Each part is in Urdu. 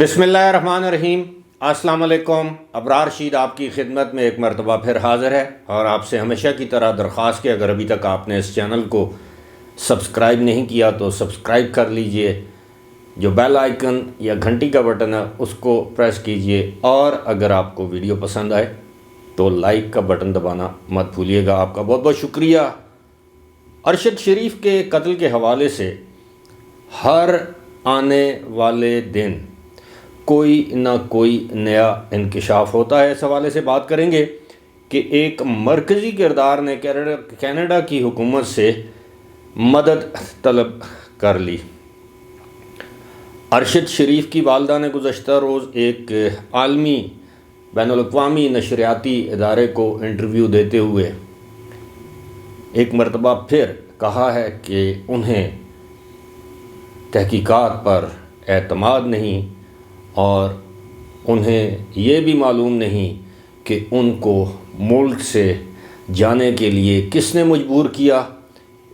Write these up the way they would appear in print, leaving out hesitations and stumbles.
بسم اللہ الرحمن الرحیم۔ السلام علیکم۔ ابرار رشید آپ کی خدمت میں ایک مرتبہ پھر حاضر ہے، اور آپ سے ہمیشہ کی طرح درخواست کہ اگر ابھی تک آپ نے اس چینل کو سبسکرائب نہیں کیا تو سبسکرائب کر لیجئے، جو بیل آئیکن یا گھنٹی کا بٹن ہے اس کو پریس کیجئے، اور اگر آپ کو ویڈیو پسند آئے تو لائک کا بٹن دبانا مت بھولیے گا۔ آپ کا بہت بہت شکریہ۔ ارشد شریف کے قتل کے حوالے سے ہر آنے والے دن کوئی نہ کوئی نیا انکشاف ہوتا ہے۔ اس حوالے سے بات کریں گے کہ ایک مرکزی کردار نے کینیڈا کی حکومت سے مدد طلب کر لی۔ ارشد شریف کی والدہ نے گزشتہ روز ایک عالمی بین الاقوامی نشریاتی ادارے کو انٹرویو دیتے ہوئے ایک مرتبہ پھر کہا ہے کہ انہیں تحقیقات پر اعتماد نہیں، اور انہیں یہ بھی معلوم نہیں کہ ان کو ملک سے جانے کے لیے کس نے مجبور کیا۔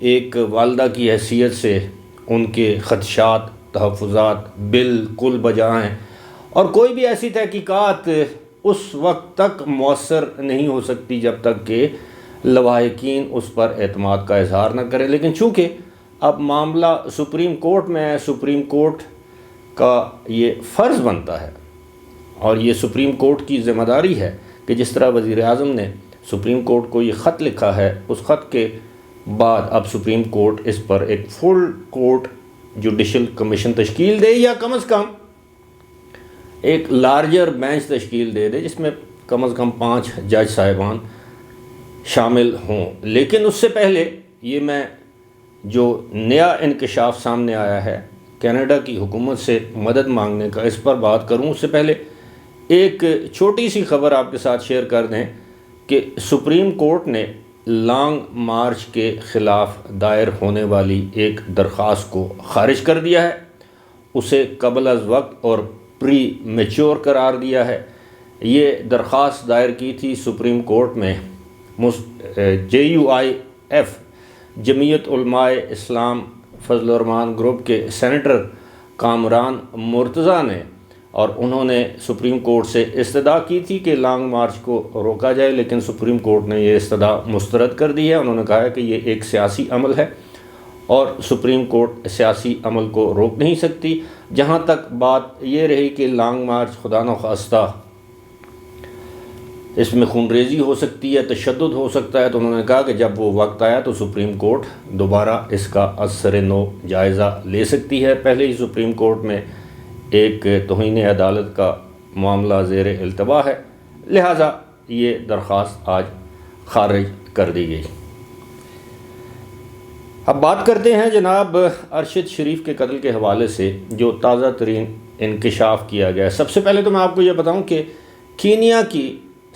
ایک والدہ کی حیثیت سے ان کے خدشات، تحفظات بالکل بجا ہیں، اور کوئی بھی ایسی تحقیقات اس وقت تک مؤثر نہیں ہو سکتی جب تک کہ لواحقین اس پر اعتماد کا اظہار نہ کریں۔ لیکن چونکہ اب معاملہ سپریم کورٹ میں ہے، سپریم کورٹ کا یہ فرض بنتا ہے، اور یہ سپریم کورٹ کی ذمہ داری ہے کہ جس طرح وزیر اعظم نے سپریم کورٹ کو یہ خط لکھا ہے، اس خط کے بعد اب سپریم کورٹ اس پر ایک فل کورٹ جوڈیشل کمیشن تشکیل دے، یا کم از کم ایک لارجر بینچ تشکیل دے جس میں کم از کم 5 جج صاحبان شامل ہوں۔ لیکن اس سے پہلے یہ میں جو نیا انکشاف سامنے آیا ہے کینیڈا کی حکومت سے مدد مانگنے کا، اس پر بات کروں۔ اس سے پہلے ایک چھوٹی سی خبر آپ کے ساتھ شیئر کر دیں کہ سپریم کورٹ نے لانگ مارچ کے خلاف دائر ہونے والی ایک درخواست کو خارج کر دیا ہے، اسے قبل از وقت اور پری میچور قرار دیا ہے۔ یہ درخواست دائر کی تھی سپریم کورٹ میں JUIF جمعیت علماء اسلام فضل الرحمان گروپ کے سینیٹر کامران مرتضیٰ نے، اور انہوں نے سپریم کورٹ سے استدعا کی تھی کہ لانگ مارچ کو روکا جائے، لیکن سپریم کورٹ نے یہ استدعا مسترد کر دی ہے۔ انہوں نے کہا ہے کہ یہ ایک سیاسی عمل ہے اور سپریم کورٹ سیاسی عمل کو روک نہیں سکتی۔ جہاں تک بات یہ رہی کہ لانگ مارچ خدا نخواستہ اس میں خون ریزی ہو سکتی ہے، تشدد ہو سکتا ہے، تو انہوں نے کہا کہ جب وہ وقت آیا تو سپریم کورٹ دوبارہ اس کا ازسر نو جائزہ لے سکتی ہے۔ پہلے ہی سپریم کورٹ میں ایک توہین عدالت کا معاملہ زیر التوا ہے، لہٰذا یہ درخواست آج خارج کر دی گئی۔ اب بات کرتے ہیں جناب ارشد شریف کے قتل کے حوالے سے جو تازہ ترین انکشاف کیا گیا ہے۔ سب سے پہلے تو میں آپ کو یہ بتاؤں کہ کینیا کی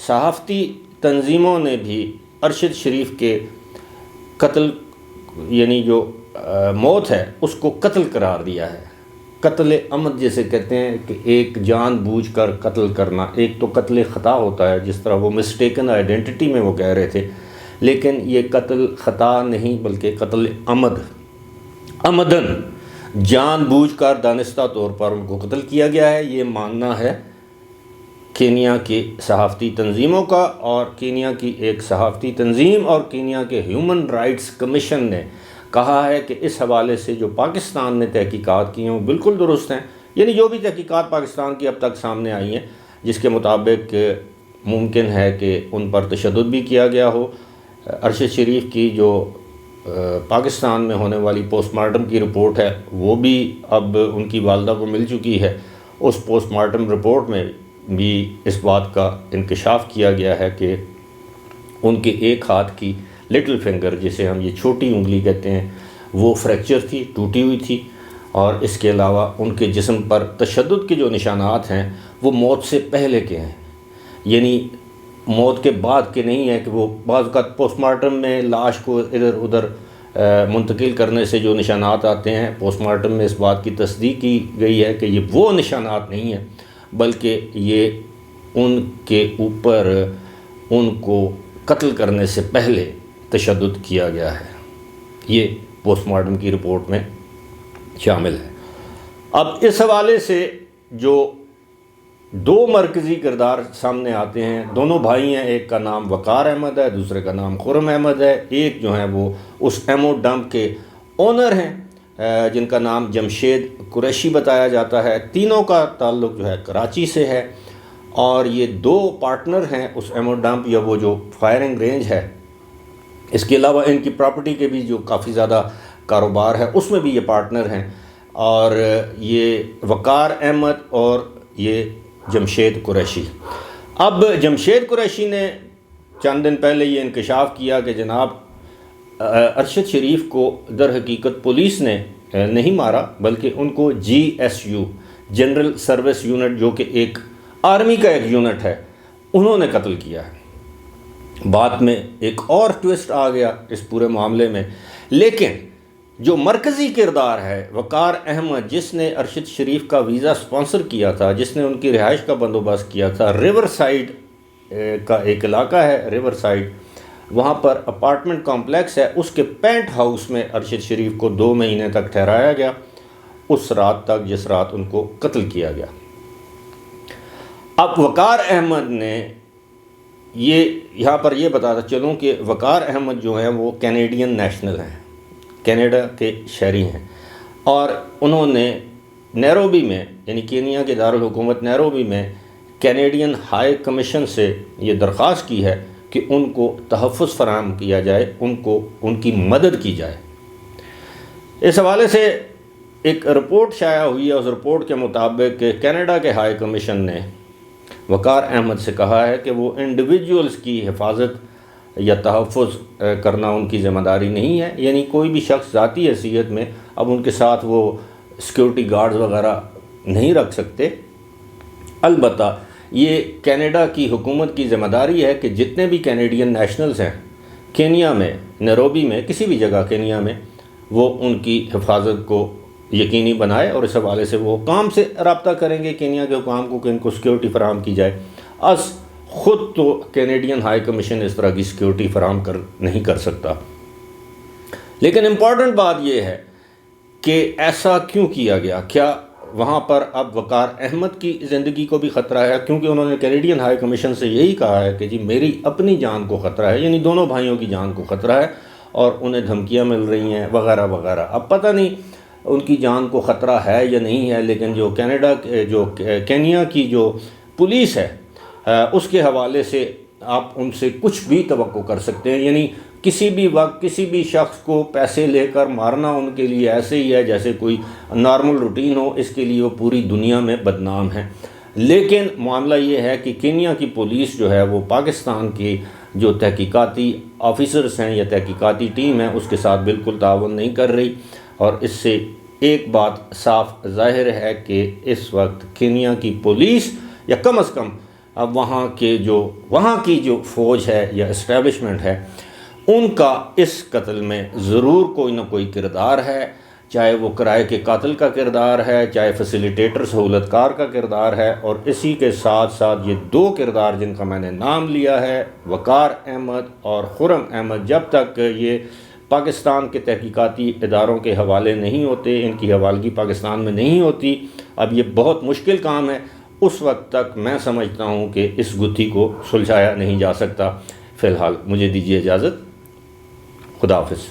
صحافتی تنظیموں نے بھی ارشد شریف کے قتل، یعنی جو موت ہے، اس کو قتل قرار دیا ہے۔ قتل عمد جسے کہتے ہیں کہ ایک جان بوجھ کر قتل کرنا، ایک تو قتل خطا ہوتا ہے جس طرح وہ مسٹیکن آئیڈینٹی میں وہ کہہ رہے تھے، لیکن یہ قتل خطا نہیں بلکہ قتل عمد، عمدن جان بوجھ کر دانستہ طور پر ان کو قتل کیا گیا ہے۔ یہ ماننا ہے کینیا کی صحافتی تنظیموں کا، اور کینیا کی ایک صحافتی تنظیم اور کینیا کے ہیومن رائٹس کمیشن نے کہا ہے کہ اس حوالے سے جو پاکستان نے تحقیقات کی ہیں وہ بالکل درست ہیں، یعنی جو بھی تحقیقات پاکستان کی اب تک سامنے آئی ہیں جس کے مطابق ممکن ہے کہ ان پر تشدد بھی کیا گیا ہو۔ ارشد شریف کی جو پاکستان میں ہونے والی پوسٹ مارٹم کی رپورٹ ہے وہ بھی اب ان کی والدہ کو مل چکی ہے۔ اس پوسٹ مارٹم رپورٹ میں بھی اس بات کا انکشاف کیا گیا ہے کہ ان کے ایک ہاتھ کی لٹل فنگر، جسے ہم یہ چھوٹی انگلی کہتے ہیں، وہ فریکچر تھی، ٹوٹی ہوئی تھی، اور اس کے علاوہ ان کے جسم پر تشدد کے جو نشانات ہیں وہ موت سے پہلے کے ہیں، یعنی موت کے بعد کے نہیں ہیں کہ وہ بعض اوقات پوسٹ مارٹم میں لاش کو ادھر ادھر منتقل کرنے سے جو نشانات آتے ہیں، پوسٹ مارٹم میں اس بات کی تصدیق کی گئی ہے کہ یہ وہ نشانات نہیں ہیں، بلکہ یہ ان کے اوپر ان کو قتل کرنے سے پہلے تشدد کیا گیا ہے۔ یہ پوسٹ مارٹم کی رپورٹ میں شامل ہے۔ اب اس حوالے سے جو دو مرکزی کردار سامنے آتے ہیں. دونوں بھائی ہیں, ایک کا نام وقار احمد ہے, دوسرے کا نام خرم احمد ہے. ایک جو ہیں وہ اس ایمو ڈمپ کے اونر ہیں جن کا نام جمشید قریشی بتایا جاتا ہے. تینوں کا تعلق جو ہے کراچی سے ہے, اور یہ دو پارٹنر ہیں اس ایمو ڈمپ یا وہ جو فائرنگ رینج ہے. اس کے علاوہ ان کی پراپرٹی کے بھی جو کافی زیادہ کاروبار ہے اس میں بھی یہ پارٹنر ہیں. اور یہ وقار احمد اور یہ جمشید قریشی. اب جمشید قریشی نے چند دن پہلے یہ انکشاف کیا کہ جناب ارشد شریف کو در حقیقت پولیس نے نہیں مارا, بلکہ ان کو GSU جنرل سروس یونٹ, جو کہ ایک آرمی کا ایک یونٹ ہے, انہوں نے قتل کیا ہے. بات میں ایک اور ٹوسٹ آ گیا اس پورے معاملے میں. لیکن جو مرکزی کردار ہے وقار احمد, جس نے ارشد شریف کا ویزا سپانسر کیا تھا, جس نے ان کی رہائش کا بندوبست کیا تھا, ریور سائڈ کا ایک علاقہ ہے ریور سائڈ, وہاں پر اپارٹمنٹ کمپلیکس ہے, اس کے پینٹ ہاؤس میں ارشد شریف کو 2 مہینے تک ٹھہرایا گیا, اس رات تک جس رات ان کو قتل کیا گیا. اب وقار احمد نے یہاں پر یہ بتاتا چلوں کہ وقار احمد جو ہیں وہ کینیڈین نیشنل ہیں, کینیڈا کے شہری ہیں, اور انہوں نے نیروبی میں یعنی کینیا کے دارالحکومت نیروبی میں کینیڈین ہائی کمیشن سے یہ درخواست کی ہے کہ ان کو تحفظ فراہم کیا جائے, ان کی مدد کی جائے. اس حوالے سے ایک رپورٹ شائع ہوئی ہے. اس رپورٹ کے مطابق کینیڈا کے ہائی کمیشن نے وقار احمد سے کہا ہے کہ وہ انڈیویجولز کی حفاظت یا تحفظ کرنا ان کی ذمہ داری نہیں ہے, یعنی کوئی بھی شخص ذاتی حیثیت میں اب ان کے ساتھ وہ سیکیورٹی گارڈز وغیرہ نہیں رکھ سکتے. البتہ یہ کینیڈا کی حکومت کی ذمہ داری ہے کہ جتنے بھی کینیڈین نیشنلز ہیں کینیا میں, نیروبی میں, کسی بھی جگہ کینیا میں, وہ ان کی حفاظت کو یقینی بنائے, اور اس حوالے سے وہ حکام سے رابطہ کریں گے کینیا کے حکام کو کہ ان کو سیکیورٹی فراہم کی جائے. از خود تو کینیڈین ہائی کمیشن اس طرح کی سیکیورٹی فراہم نہیں کر سکتا. لیکن امپورٹنٹ بات یہ ہے کہ ایسا کیوں کیا گیا؟ کیا وہاں پر اب وقار احمد کی زندگی کو بھی خطرہ ہے؟ کیونکہ انہوں نے کینیڈین ہائی کمیشن سے یہی کہا ہے کہ جی میری اپنی جان کو خطرہ ہے, یعنی دونوں بھائیوں کی جان کو خطرہ ہے اور انہیں دھمکیاں مل رہی ہیں وغیرہ وغیرہ. اب پتہ نہیں ان کی جان کو خطرہ ہے یا نہیں ہے, لیکن جو کینیا کی جو پولیس ہے اس کے حوالے سے آپ ان سے کچھ بھی توقع کر سکتے ہیں. یعنی کسی بھی وقت کسی بھی شخص کو پیسے لے کر مارنا ان کے لیے ایسے ہی ہے جیسے کوئی نارمل روٹین ہو, اس کے لیے وہ پوری دنیا میں بدنام ہیں. لیکن معاملہ یہ ہے کہ کینیا کی پولیس جو ہے وہ پاکستان کی جو تحقیقاتی آفیسرز ہیں یا تحقیقاتی ٹیم ہے اس کے ساتھ بالکل تعاون نہیں کر رہی, اور اس سے ایک بات صاف ظاہر ہے کہ اس وقت کینیا کی پولیس یا کم از کم اب وہاں کی جو فوج ہے یا اسٹیبلشمنٹ ہے ان کا اس قتل میں ضرور کوئی نہ کوئی کردار ہے, چاہے وہ کرائے کے قاتل کا کردار ہے, چاہے فیسیلیٹیٹر سہولت کار کا کردار ہے. اور اسی کے ساتھ ساتھ یہ 2 کردار جن کا میں نے نام لیا ہے وقار احمد اور خرم احمد, جب تک یہ پاکستان کے تحقیقاتی اداروں کے حوالے نہیں ہوتے, ان کی حوالگی پاکستان میں نہیں ہوتی, اب یہ بہت مشکل کام ہے, اس وقت تک میں سمجھتا ہوں کہ اس گتھی کو سلجھایا نہیں جا سکتا. فی الحال مجھے دیجیے اجازت. خدا حافظ.